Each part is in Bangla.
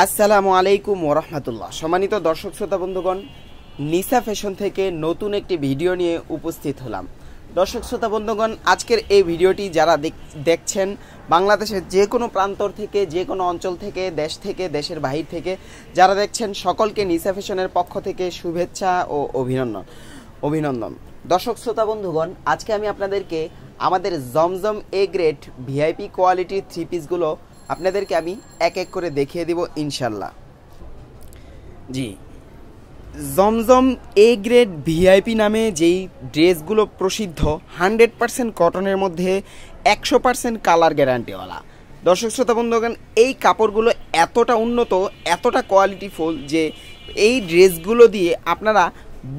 আসসালামু আলাইকুম ওরহমতুল্লাহ। সম্মানিত দর্শক শ্রোতা বন্ধুগণ, নিসা ফ্যাশন থেকে নতুন একটি ভিডিও নিয়ে উপস্থিত হলাম। দর্শক শ্রোতা বন্ধুগণ, আজকের এই ভিডিওটি যারা দেখছেন বাংলাদেশের যে কোনো প্রান্তর থেকে, যে কোনো অঞ্চল থেকে, দেশ থেকে, দেশের বাহির থেকে যারা দেখছেন সকলকে নিসা ফ্যাশনের পক্ষ থেকে শুভেচ্ছা ও অভিনন্দন। দর্শক শ্রোতা বন্ধুগণ, আজকে আমি আপনাদেরকে আমাদের জমজম এ গ্রেড ভিআইপি কোয়ালিটির থ্রি পিসগুলো আপনাদেরকে আমি এক এক করে দেখিয়ে দিব ইনশাল্লাহ। জি, জমজম এ গ্রেড ভিআইপি নামে যেই ড্রেসগুলো প্রসিদ্ধ, 100% কটনের মধ্যে 100% কালার গ্যারান্টিওয়ালা। দর্শক শ্রোতা বন্ধুগণ, এই কাপড়গুলো এতটা উন্নত, এতটা কোয়ালিটিফুল যে এই ড্রেসগুলো দিয়ে আপনারা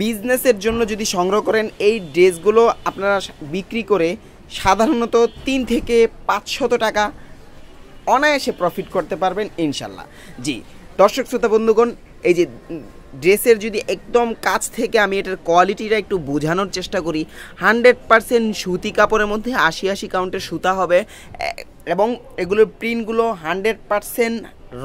বিজনেসের জন্য যদি সংগ্রহ করেন, এই ড্রেসগুলো আপনারা বিক্রি করে সাধারণত 3 থেকে 500 টাকা অনায়াসে প্রফিট করতে পারবেন ইনশাল্লাহ। জি দর্শক শ্রোতা বন্ধুগণ, এই যে ড্রেসের যদি একদম কাছ থেকে আমি এটার কোয়ালিটিটা একটু বোঝানোর চেষ্টা করি, 100% সুতি কাপড়ের মধ্যে 80 কাউন্টের সুতা হবে এবং এগুলোর প্রিন্টগুলো 100%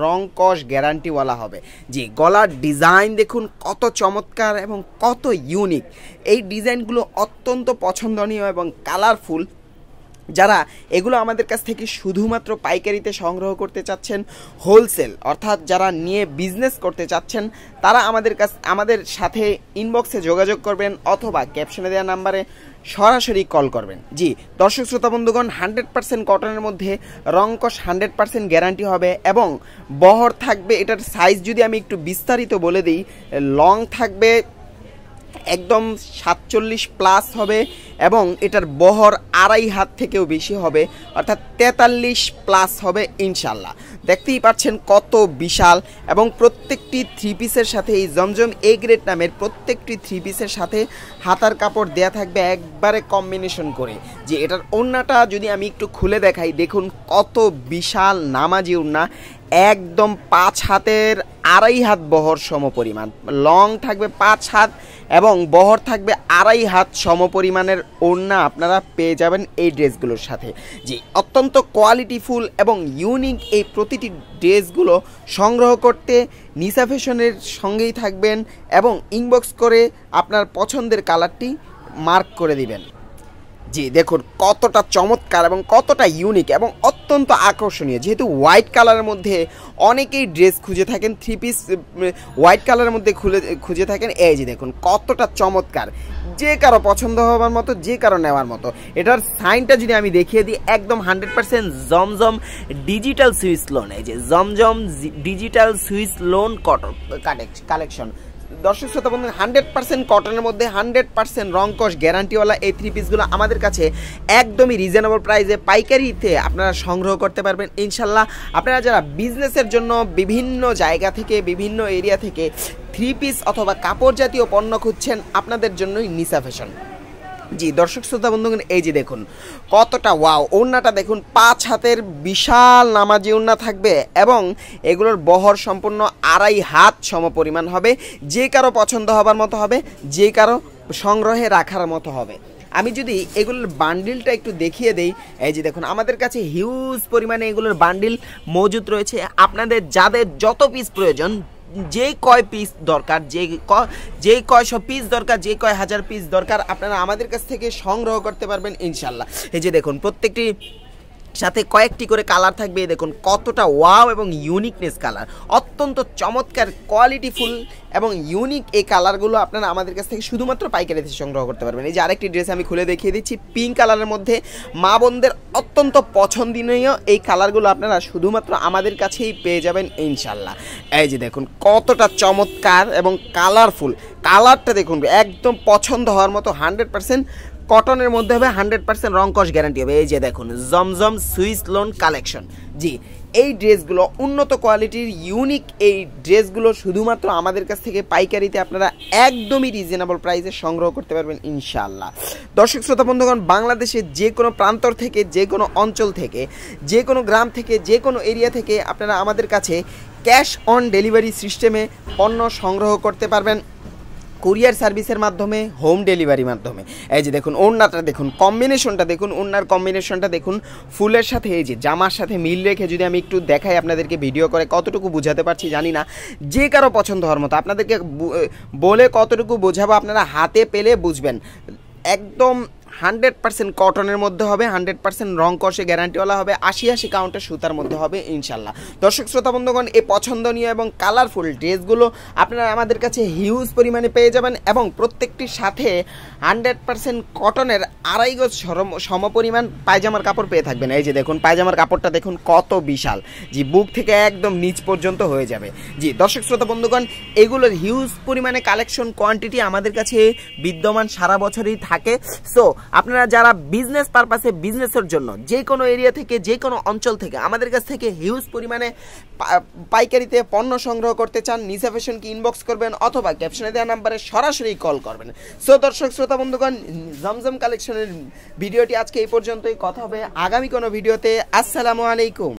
রং কস গ্যারান্টিওয়ালা হবে। জি, গলার ডিজাইন দেখুন কত চমৎকার এবং কত ইউনিক। এই ডিজাইনগুলো অত্যন্ত পছন্দনীয় এবং কালারফুল। যারা এগুলো আমাদের কাছ থেকে শুধুমাত্র পাইকারিতে সংগ্রহ করতে চাচ্ছেন, হোলসেল অর্থাৎ যারা নিয়ে বিজনেস করতে চাচ্ছেন, তারা আমাদের সাথে ইনবক্সে যোগাযোগ করবেন অথবা ক্যাপশনে দেওয়া নাম্বারে সরাসরি কল করবেন। জি দর্শক শ্রোতা বন্ধুগণ, 100% কটনের মধ্যে রংকশ 100% গ্যারান্টি হবে এবং বহর থাকবে। এটার সাইজ যদি আমি একটু বিস্তারিত বলে দিই, লং থাকবে একদম 47+ হবে এবং এটার বহর 2.5 হাত থেকেও বেশি হবে, অর্থাৎ 43+ হবে ইনশাল্লাহ। দেখতেই পাচ্ছেন কত বিশাল। এবং প্রত্যেকটি থ্রি পিসের সাথে, এই জমজম এ গ্রেড নামের প্রত্যেকটি থ্রি পিসের সাথে হাতার কাপড় দেয়া থাকবে একবারে কম্বিনেশন করে। যে এটার ওড়নাটা যদি আমি একটু খুলে দেখাই, দেখুন কত বিশাল নামাজি ওড়না, একদম 5 হাতের 2.5 হাত বহর সমপরিমাণ। লং থাকবে 5 হাত এবং বহর থাকবে 2.5 হাত সমপরিমাণের ওড়না আপনারা পেয়ে যাবেন এই ড্রেসগুলোর সাথে। জি, অত্যন্ত কোয়ালিটিফুল এবং ইউনিক এই প্রতিটি ড্রেসগুলো সংগ্রহ করতে নিসা ফ্যাশনের সঙ্গেই থাকবেন এবং ইনবক্স করে আপনার পছন্দের কালারটি মার্ক করে দিবেন। জি দেখুন কতটা চমৎকার এবং কতটা ইউনিক এবং অত্যন্ত আকর্ষণীয়। যেহেতু হোয়াইট কালারের মধ্যে অনেকেই ড্রেস খুঁজে থাকেন, থ্রি পিস হোয়াইট কালারের মধ্যে খুঁজে থাকেন, এই যে দেখুন কতটা চমৎকার, যে কারো পছন্দ হওয়ার মতো, যে কারো নেওয়ার মতো। এটার সাইনটা যদি আমি দেখিয়ে দিই, একদম 100% জমজম ডিজিটাল সুইস লোন। এই যে Zamzam digital Swiss lawn cotton collection. দর্শক শ্রোতা বন্ধু, 100% কটনের মধ্যে 100% রংকশ গ্যারান্টিওয়ালা এই থ্রি পিসগুলো আমাদের কাছে একদমই রিজনেবল প্রাইসে পাইকারিতে আপনারা সংগ্রহ করতে পারবেন ইনশাল্লাহ। আপনারা যারা বিজনেসের জন্য বিভিন্ন জায়গা থেকে, বিভিন্ন এরিয়া থেকে থ্রি পিস অথবা কাপড় জাতীয় পণ্য খুঁজছেন, আপনাদের জন্যই নিসা ফ্যাশন। জি দর্শক শ্রোতা বন্ধুগণ, এই যে দেখুন কতটা ওয়াও। ওড়নাটা দেখুন 5 হাতের বিশাল নামাজি ওড়না থাকবে এবং এগুলোর বহর সম্পূর্ণ 2.5 হাত সমপরিমাণ হবে। যে কারো পছন্দ হবার মতো হবে, যে কারো সংগ্রহে রাখার মতো হবে। আমি যদি এগুলোর বান্ডিলটা একটু দেখিয়ে দেই, এই যে দেখুন আমাদের কাছে হিউজ পরিমাণে এগুলোর বান্ডিল মজুদ রয়েছে। আপনাদের যাদের যত পিস প্রয়োজন, যে কয় পিস দরকার, যে কয়শো পিস দরকার, যে কয় হাজার পিস দরকার, আপনারা আমাদের কাছ থেকে সংগ্রহ করতে পারবেন ইনশাল্লাহ। এই যে দেখুন প্রত্যেকটি সাথে কয়েকটি করে কালার থাকবে। দেখুন কতটা ওয়াও এবং ইউনিকনেস কালার, অত্যন্ত চমৎকার কোয়ালিটিফুল এবং ইউনিক এই কালারগুলো আপনারা আমাদের কাছ থেকে শুধুমাত্র পাইকারিতে সংগ্রহ করতে পারবেন। এই যে আরেকটি ড্রেস আমি খুলে দেখিয়ে দিচ্ছি, পিঙ্ক কালারের মধ্যে মা বোনদের অত্যন্ত পছন্দনীয় এই কালারগুলো আপনারা শুধুমাত্র আমাদের কাছেই পেয়ে যাবেন ইনশাল্লাহ। এই যে দেখুন কতটা চমৎকার এবং কালারফুল, কালারটা দেখুন একদম পছন্দ হওয়ার মতো। 100% কটনের মধ্যে হবে, 100% রংকশ গ্যারান্টি হবে। এই যে দেখুন জমজম সুইস লোন কালেকশন। জি, এই ড্রেসগুলো উন্নত কোয়ালিটির ইউনিক এই ড্রেসগুলো শুধুমাত্র আমাদের কাছ থেকে পাইকারিতে আপনারা একদমই রিজনেবল প্রাইসে সংগ্রহ করতে পারবেন ইনশাআল্লাহ। দর্শক শ্রোতা বন্ধুগণ, বাংলাদেশের যে কোনো প্রান্তর থেকে, যে কোনো অঞ্চল থেকে, যে কোনো গ্রাম থেকে, যে কোনো এরিয়া থেকে আপনারা আমাদের কাছে ক্যাশ অন ডেলিভারি সিস্টেমে পণ্য সংগ্রহ করতে পারবেন। কুরিয়ার সার্ভিসের মাধ্যমে, হোম ডেলিভারির মাধ্যমে। এই যে দেখুন ওড়নাটা দেখুন, কম্বিনেশনটা দেখুন, ওড়নার কম্বিনেশনটা দেখুন, ফুলের সাথে এই যে জামার সাথে মিল রেখে যদি আমি একটু দেখাই আপনাদেরকে ভিডিও করে, কতটুকু বোঝাতে পারছি জানি না, যে কারো পছন্দ হওয়ার মতো। আপনাদেরকে বলে কতটুকু বোঝাবো আপনারা হাতে পেলে বুঝবেন। একদম 100% কটনের মধ্যে হবে, 100% রং কষে গ্যারান্টিওয়ালা হবে, 80 কাউন্টের সুতার মধ্যে হবে ইনশাল্লাহ। দর্শক শ্রোতা বন্ধুগণ, এই পছন্দনীয় এবং কালারফুল ড্রেসগুলো আপনারা আমাদের কাছে হিউজ পরিমাণে পেয়ে যাবেন এবং প্রত্যেকটির সাথে 100% কটনের 2.5 গজ সমপরিমাণ পায়জামার কাপড় পেয়ে থাকবেন। এই যে দেখুন পায়জামার কাপড়টা দেখুন কত বিশাল, জি বুক থেকে একদম নিচ পর্যন্ত হয়ে যাবে। জি দর্শক শ্রোতা বন্ধুগণ, এগুলোর হিউজ পরিমাণে কালেকশন কোয়ান্টিটি আমাদের কাছে বিদ্যমান সারা বছরই থাকে। সো আপনারা যারা বিজনেস পারপাসে, বিজনেসের জন্য যে কোনো এরিয়া থেকে, যে কোনো অঞ্চল থেকে আমাদের কাছ থেকে হিউজ পরিমাণে পাইকারিতে পণ্য সংগ্রহ করতে চান, নিসা ফ্যাশনকে ইনবক্স করবেন অথবা ক্যাপশনে দেওয়া নাম্বারে সরাসরি কল করবেন। সো দর্শক শ্রোতা বন্ধুগণ, জমজম কালেকশনের ভিডিওটি আজকে এই পর্যন্তই। কথা হবে আগামী কোনো ভিডিওতে। আসসালামু আলাইকুম।